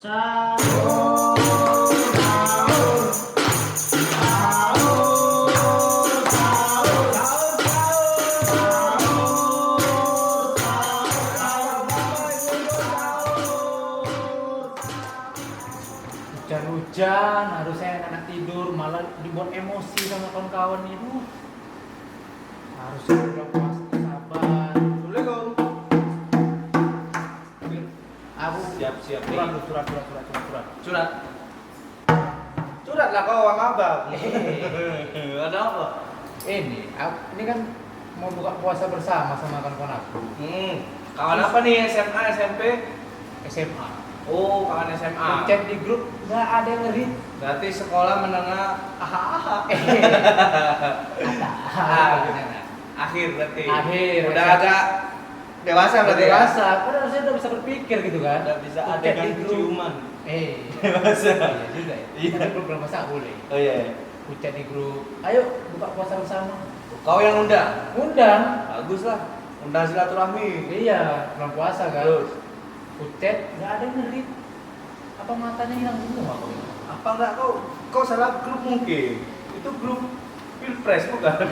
Sahur, sahur, sahur, sahur, hujan-hujan, harusnya enak tidur, malah dibuat emosi sama kawan-kawan itu. Harusnya udah puas, sabar. Assalamualaikum. Aku Siap surat. Surat lah kau sama abang. Ada apa? Ini kan mau buka puasa bersama sama kawan-kawan aku. Kawan apa nih? SMA, SMP? SMA. Oh, kawan SMA. Chat di grup nggak ada yang ngerit. Berarti sekolah menengah akhir berarti. Akhir. Udah agak dewasa berarti. Dewasa. Padahal saya udah bisa berpikir gitu kan. Udah bisa Chat ada di yang grup. ciuman. Dewasa. Iya juga ya. Iya. Tapi grup belum masak boleh. Oh iya. Chat di grup. Ayo buka puasa bersama. Kau yang undang? Undang. Bagus lah. Undang silaturahmi. Iya, belum puasa kan. Terus Chat nggak ada yang ngerit. Apa matanya hilang semua kau? apa enggak kau salah grup mungkin? Itu grup Pilpres bukan?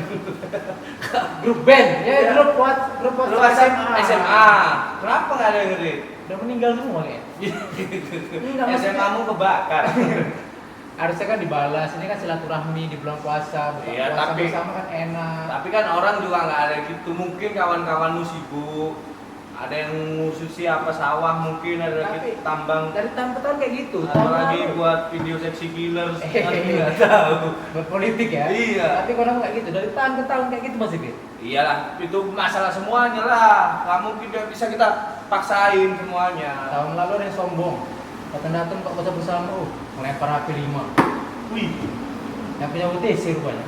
Grup band, Iya. grup Lu puasa SMA. Kenapa nggak ada yang ngerit? Udah meninggal semua ya. SMA mu kebakar. Harusnya kan dibalas, ini kan silaturahmi di bulan puasa, buka Iya, puasa tapi- bersama kan enak. Tapi kan orang juga nggak ada gitu. Mungkin kawan-kawanmu sibuk. Ada yang ngususi apa sawah mungkin, ada lagi Tapi- tambang. Dari tahun ke tahun kayak gitu. Atau Tahun lagi lalu buat video seksi killers. Eh, Kan nggak tahu. berpolitik ya. Iya. Tapi kalau nggak gitu, dari tahun ke tahun kayak gitu Mas Ikit. Iyalah, itu masalah semuanya lah. Nggak mungkin bisa kita paksain semuanya. Tahun lalu ada yang sombong. Datang-datang buka puasa bersama, melempar HP 5. Wih, Yang punya UTC rupanya.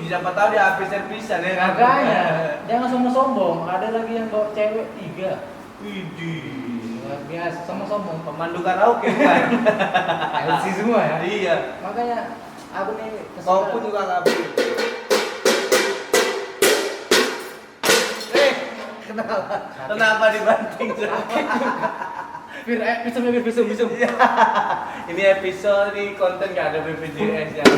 siapa tahu dia habis servisan ya kan? Makanya, jangan sombong-sombong. Ada lagi yang bawa cewek 3. Widih. Luar biasa, sombong-sombong. Pemandu karaoke kan? LC semua ya. Iya. Makanya aku nih Kau pun juga nggak beli. Kenapa dibanting semua? Biar visum. Ini episode ini konten nggak ada BPJS yang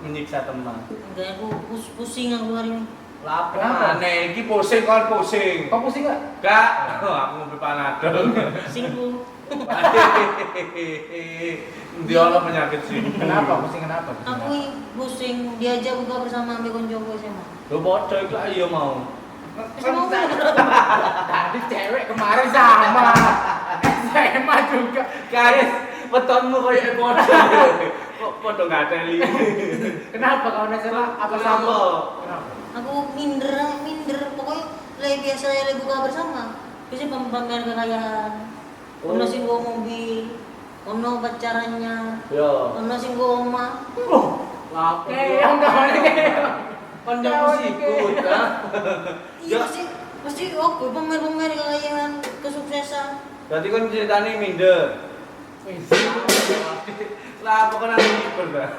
menyiksa teman. Enggak, aku pusing aku hari ini. Lapo Kenapa? aneh, ini pusing kan pusing. Kau pusing nggak? Kak, aku mau Panadol. Pusingku. Dia orang penyakit sih. Kenapa? Pusing kenapa? Aku pusing diajak buka bersama ambil koncoku SMA. Lo bodoh itu lah iya mau. SMA Tadi cewek kemarin sama. SMA juga. Guys, betonmu kayak bodoh. Kok bodoh nggak ada li? Kenapa kawan SMA? Apa sama? Kenapa? aku minder. Pokoknya lebih biasa ya buka bersama. Bisa pamer kekayaan. Ono sing go mobil, ono pacarannya, Yo. ono sing go omah. Lapo. Yang kawan Kan jangan sikut, ah. Iya pasti oke pamer kekayaan, kesuksesan. Berarti kan ceritanya minder. Lah pokoknya minder dah.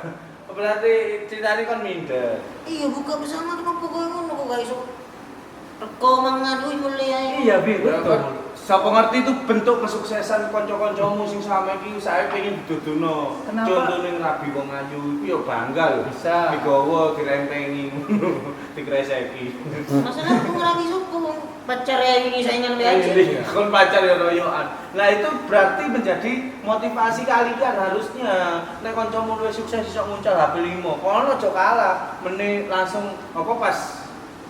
Berarti ceritanya kan minder. Iya buka bersama kenapa kau ngono kok guys? Reko mangadui mulai. Iya, betul. Siapa ngerti itu bentuk kesuksesan kanca-kancamu sing sama iki saya pengen diduduno. Kenapa? Contohnya rabi wong ayu iku ya bangga lho. Bisa. Digawa dirempengi ngono, dikreseki. Masalah aku ngeragi suku pacar ya ini saingan be aja. Kon pacar ya royoan. Nah itu berarti menjadi motivasi kalian harusnya. Nek kancamu luwih sukses iso nguncal HP 5. Kono aja kalah, meni langsung apa pas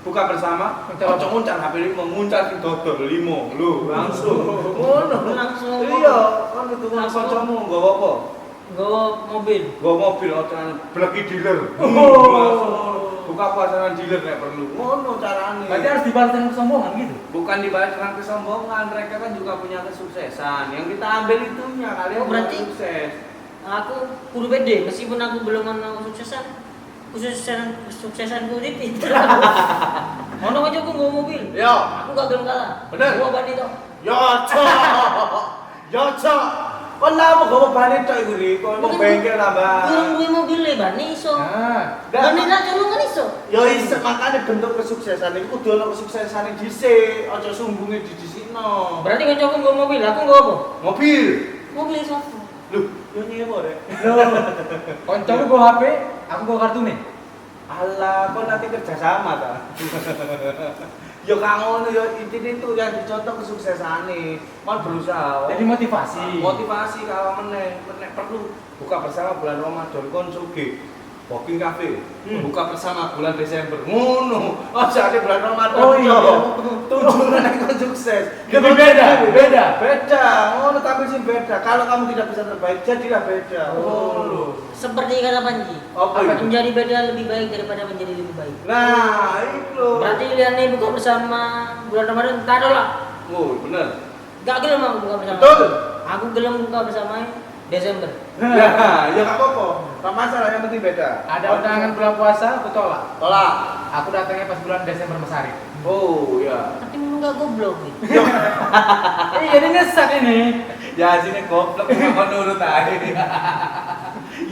buka bersama, nguncal HP 5, nguncal sing dodol 5. Lho, langsung. Ngono. Langsung. Iya, kan itu kancamu nggawa apa? Nggawa mobil. Nggawa mobil ocean bleki dealer. Buka puasa dealer nek perlu. Ngono carane. Berarti harus dibalas dengan kesombongan gitu. Bukan dibalas dengan kesombongan, mereka kan juga punya kesuksesan. Yang kita ambil itunya, kalian Oh, berarti- juga sukses. Aku kudu pede meskipun aku belum ada kesuksesan. Kesuksesanku ini pinter. Ono aja aku nggawa mobil. Yo, Aku gak gelem kalah. Bener. Gua bani tok. yo cok. Kon lama gawa bane tok iku ri, kok mau bengkel tambah. Durung duwe mobil le bani iso. Nah, Bani ra jono kan iso. Yo iso makane bentuk kesuksesan iku kudu ono kesuksesan dhisik, aja sumbunge didisikno. Berarti kancaku nggawa mobil, aku nggawa apa? Mobil. Mobil suatu. Loh, yo nyewa rek. Loh, koncoku go HP, aku go kartu nih. Alah, kok nanti kerjasama ta? Yo kang ngono yo intine itu yang dicontoh kesuksesanane. Kon berusaha. Jadi motivasi. Motivasi kalau meneh perlu buka bersama bulan Ramadan kon sugih. Booking Cafe buka bersama bulan Desember. Ngono. Oh, jadi bulan Ramadan. Oh iya. Tujuan kon sukses. Lebih beda. Beda. Ngono tapi sih beda. Kalau kamu tidak bisa terbaik, jadilah beda. Oh. Seperti kata Panji, Apa itu? menjadi beda lebih baik daripada menjadi lebih baik. Nah, itu. Berarti kalian nih buka bersama bulan Ramadan, tak ada lah. Oh, bener. Gak gelem aku buka bersama. Betul. Aku gelem buka bersama Desember. Ya gak apa-apa. Tak masalah, yang penting beda. Ada undangan bulan puasa, aku tolak. Tolak. Aku datangnya pas bulan Desember Mesari. Oh, ya. Tapi lu gak goblok nih. Jadi nyesek ini. Ya sini goblok mau nurut aja.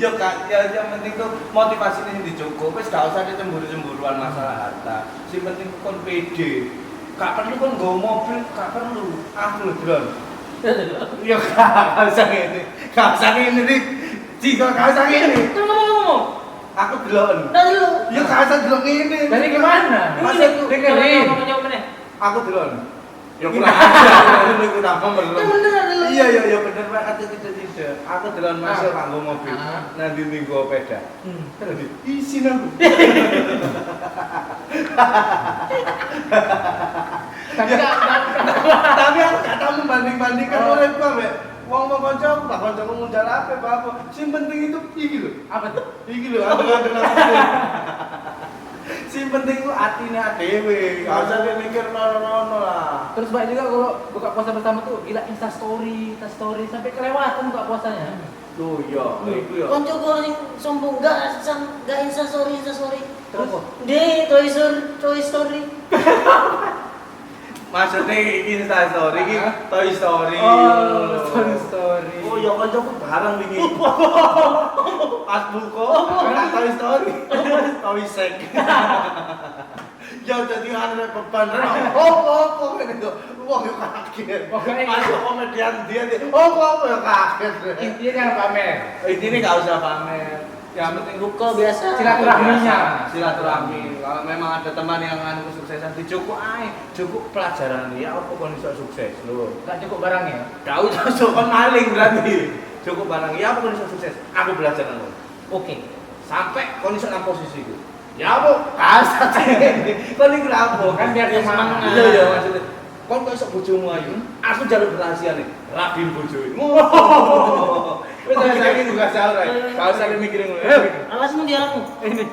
Ya kak, ya yang penting tuh motivasi ini dicukup. Wis gak usah cemburu-cemburuan masalah harta. Si penting kon pede. Gak perlu kon nggo mobil, gak perlu. Aku lho, Bron. Ya gak usah ngene. Gak usah ngene nih. Jika gak usah ngene. Kan ngomong. Aku deloken. Nah lu. Ya gak usah delok ngene. Jadi gimana? Maksudku dengerin. aku deloken. Ya kurang ajar, lu ikut apa belum? Kan bener ada lu. Iya bener Pak, atau tidak. Aku deloken masuk kanggo mobil. Nanti minggu sepeda. Terus isi aku. Tapi aku gak tau membanding-bandingkan olehku ambek wong kancaku, Pak kancaku ngundang apa apa. Sing penting itu iki lho. Apa tuh? Iki lho, adem-adem aku. Sing penting ku atine dhewe, gak usah mikir nono lah. Terus baik juga kalau buka puasa bersama tuh gila Insta story sampai kelewatan buka puasanya. Loh iya, iku ya. Konco gue sing sombong gak Insta story. Terus Di Toy Story. Maksudnya Insta story iki Toy Story. Oh, story. Oh ya kancaku bareng wingi. Pas buka, ora Toy Story. Toy Sek. Ya dadi ana beban ora. Oh, ngene kok. Wong yo kaget. Pokoknya Masuk komedian dia. Oh, yo kaget. intinya jangan pamer. Intinya gak usah pamer. Yang penting Buka biasa. Silaturahminya. Silaturahmi. Kalau memang ada teman yang anu kesuksesan dicukup ae, cukup pelajaran ya apa kon iso sukses lho. Gak cukup barangnya. Kau iso kon maling berarti. Cukup barang ya apa kon iso sukses. Aku belajar nang. Oke. Sampai kon iso nang posisiku. Ya apa? Kasat. Kon iki apa? Kan biar semangat. Iya maksudnya. Kon kok iso bojomu ayu. Aku jalur rahasia nih. Rabin bojoe. Wis saiki juga salah. Kau usah mikirin ngono. Alasmu di alatmu. Ini.